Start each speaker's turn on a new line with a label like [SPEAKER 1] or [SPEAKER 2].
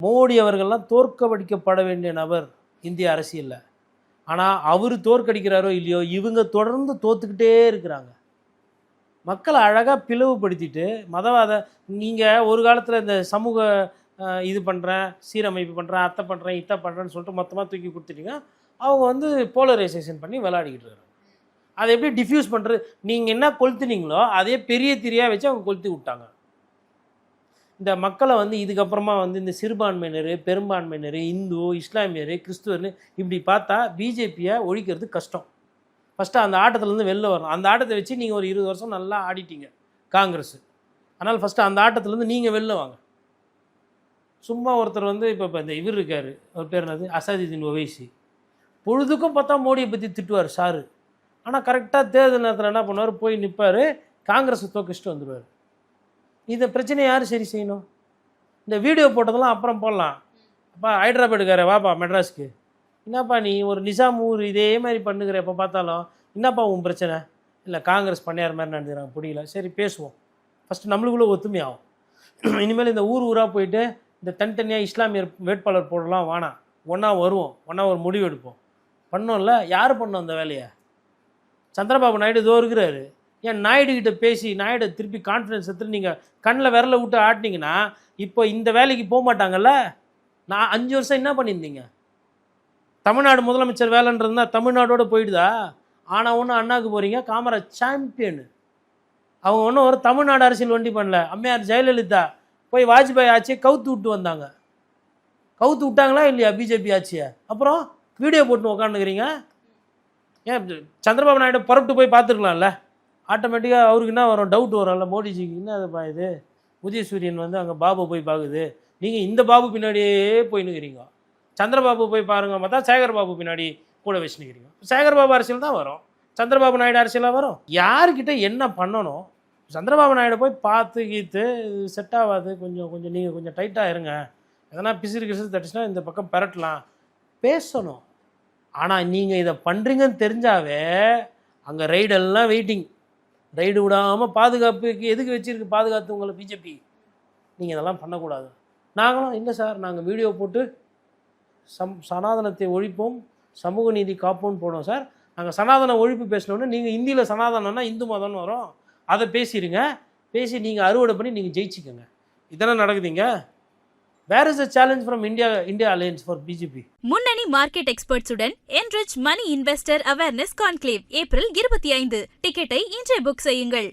[SPEAKER 1] மோடி அவர்கள்லாம் தோற்கடிக்கப்பட வேண்டிய நபர் இந்திய அரசியலில். ஆனால் அவர் தோற்கடிக்கிறாரோ இல்லையோ, இவங்க தொடர்ந்து தோத்துக்கிட்டே இருக்கிறாங்க. மக்களை அழகாக பிளவுபடுத்திட்டு மதவாத நீங்கள் ஒரு காலத்தில் இந்த சமூக இது பண்ணுறேன், சீரமைப்பு பண்ணுறேன், அத்தை பண்ணுறேன், இத்தை பண்ணுறேன்னு சொல்லிட்டு மொத்தமாக தூக்கி கொடுத்துட்டீங்க. அவங்க வந்து போலரைசேஷன் பண்ணி விளையாடிக்கிட்டு இருக்காங்க. அதை எப்படி டிஃப்யூஸ் பண்ணுறது? நீங்கள் என்ன கொளுத்துனீங்களோ அதே பெரிய திரியாக வச்சு அவங்க கொளுத்தி விட்டாங்க. இந்த மக்களை வந்து இதுக்கப்புறமா வந்து இந்த சிறுபான்மையினர், பெரும்பான்மையினர், இந்து, இஸ்லாமியர், கிறிஸ்துவர்னு இப்படி பார்த்தா பிஜேபியை ஒழிக்கிறது கஷ்டம். ஃபஸ்ட்டு அந்த ஆட்டத்துலேருந்து வெளில வரணும். அந்த ஆட்டத்தை வச்சு நீங்கள் ஒரு 20 வருஷம் நல்லா ஆடிட்டீங்க காங்கிரஸ். அதனால் ஃபஸ்ட்டு அந்த ஆட்டத்துலேருந்து நீங்கள் வெளில வாங்க. சும்மா ஒருத்தர் வந்து இப்போ இந்த இவர் இருக்கார், அவர் பேர் என்னது, அசாதுதீன் ஒவைசி. பொழுதுக்கும் பார்த்தா மோடியை பற்றி திட்டுவார் சாரு. ஆனால் கரெக்டாக தேர்தல் நேரத்தில் என்ன பண்ணுவார், போய் நிற்பார், காங்கிரஸை தோக்கடிச்சிட்டு வந்துடுவார். இந்த பிரச்சனையை யார் சரி செய்யணும்? இந்த வீடியோ போட்டதெல்லாம் அப்புறம் போடலாம். அப்பா ஹைதராபாடுக்கார வாப்பா மெட்ராஸ்க்கு, என்னப்பா நீ ஒரு நிசாம் ஊர் இதே மாதிரி பண்ணுகிற, எப்போ பார்த்தாலும் என்னப்பா உன் பிரச்சனை? இல்லை காங்கிரஸ் பண்ணியார் மாதிரி நடந்துக்கிறாங்க, பிடிக்கல, சரி பேசுவோம். ஃபஸ்ட்டு நம்மளுக்குள்ளே ஒத்துமையாகும். இனிமேல் இந்த ஊர் ஊராக போயிட்டு இந்த தனித்தனியாக இஸ்லாமியர் வேட்பாளர் போடலாம் வேணாம், ஒன்றா வருவோம், ஒன்றா ஒரு முடிவு எடுப்போம். பண்ணோம்ல, யார் பண்ணோம் அந்த வேலையை? சந்திரபாபு நாயுடு இதோ இருக்கிறாரு. ஏன் நாயுடு கிட்ட பேசி நாயுடு திருப்பி கான்ஃபிடன்ஸ் எடுத்துட்டு நீங்கள் கண்ணில் விரல விட்டு ஆட்டினீங்கன்னா இப்போ இந்த வேலைக்கு போக மாட்டாங்கல்ல. நான் 5 வருஷம் என்ன பண்ணியிருந்தீங்க? தமிழ்நாடு முதலமைச்சர் வேலைன்றதுனா தமிழ்நாடோடு போயிடுதா? ஆனால் ஒன்று அண்ணாவுக்கு போகிறீங்க, காமராஜ் சாம்பியனு. அவங்க ஒன்றும் ஒரு தமிழ்நாடு அரசியல் ஒண்டி பண்ணல. அம்மையார் ஜெயலலிதா போய் வாஜ்பாய் ஆட்சியை கவுத்து விட்டு வந்தாங்க. கவுத்து விட்டாங்களா இல்லையா பிஜேபி ஆட்சியை? அப்புறம் வீடியோ போட்டு உக்காந்துக்கிறீங்க. ஏன் சந்திரபாபு நாயுடு புறப்பட்டு போய் பார்த்துருக்கலாம்ல? ஆட்டோமேட்டிக்காக அவருக்கு என்ன வரும், டவுட் வரும்ல, மோடிஜிக்கு என்ன அதுப்பா இது, உதயசூரியன் வந்து அங்கே பாபு போய் பார்க்குது, நீங்கள் இந்த பாபு பின்னாடியே போயின்னுக்கிறீங்க. சந்திரபாபு போய் பாருங்கள் பார்த்தா சேகர்பாபு பின்னாடி கூட வச்சுன்னுக்கிறீங்க. சேகர்பாபு அரசியல் தான் வரும், சந்திரபாபு நாயுடு அரசியலாக வரும். யார்கிட்ட என்ன பண்ணணும்? சந்திரபாபு நாயுடு போய் பார்த்து கீத்து செட் ஆகாது, கொஞ்சம் நீங்கள் கொஞ்சம் டைட்டாக இருங்க, எதனா பிசிறு தட்டுச்சுன்னா இந்த பக்கம் பெரட்டலாம், பேசணும். ஆனால் நீங்கள் இதை பண்ணுறீங்கன்னு தெரிஞ்சாவே அங்கே ரைடெல்லாம் வெயிட்டிங். ரைடு விடாமல் பாதுகாப்புக்கு எதுக்கு வச்சுருக்கு பாதுகாத்து உங்களை பிஜேபி? நீங்கள் இதெல்லாம் பண்ணக்கூடாது. நாங்களும் இல்லை சார், நாங்கள் வீடியோ போட்டு சனாதனத்தை ஒழிப்போம், சமூக நீதி காப்போம்னு போனோம் சார். நாங்கள் சனாதன ஒழிப்பு பேசினோன்னு நீங்கள் ஹிந்தியில் சனாதனம்னா இந்து மதம்னு வரும், அதை பேசிடுங்க, பேசி நீங்கள் அறுவடை பண்ணி நீங்கள் ஜெயிச்சிக்கோங்க. இதெல்லாம் நடக்குதுங்க. Where is the challenge from India Alliance for BJP?
[SPEAKER 2] முன்னணி market எக்ஸ்பர்ட்ஸுடன் enrich money investor awareness conclave April 25. டிக்கெட்டை இன்றே புக் செய்யுங்கள்.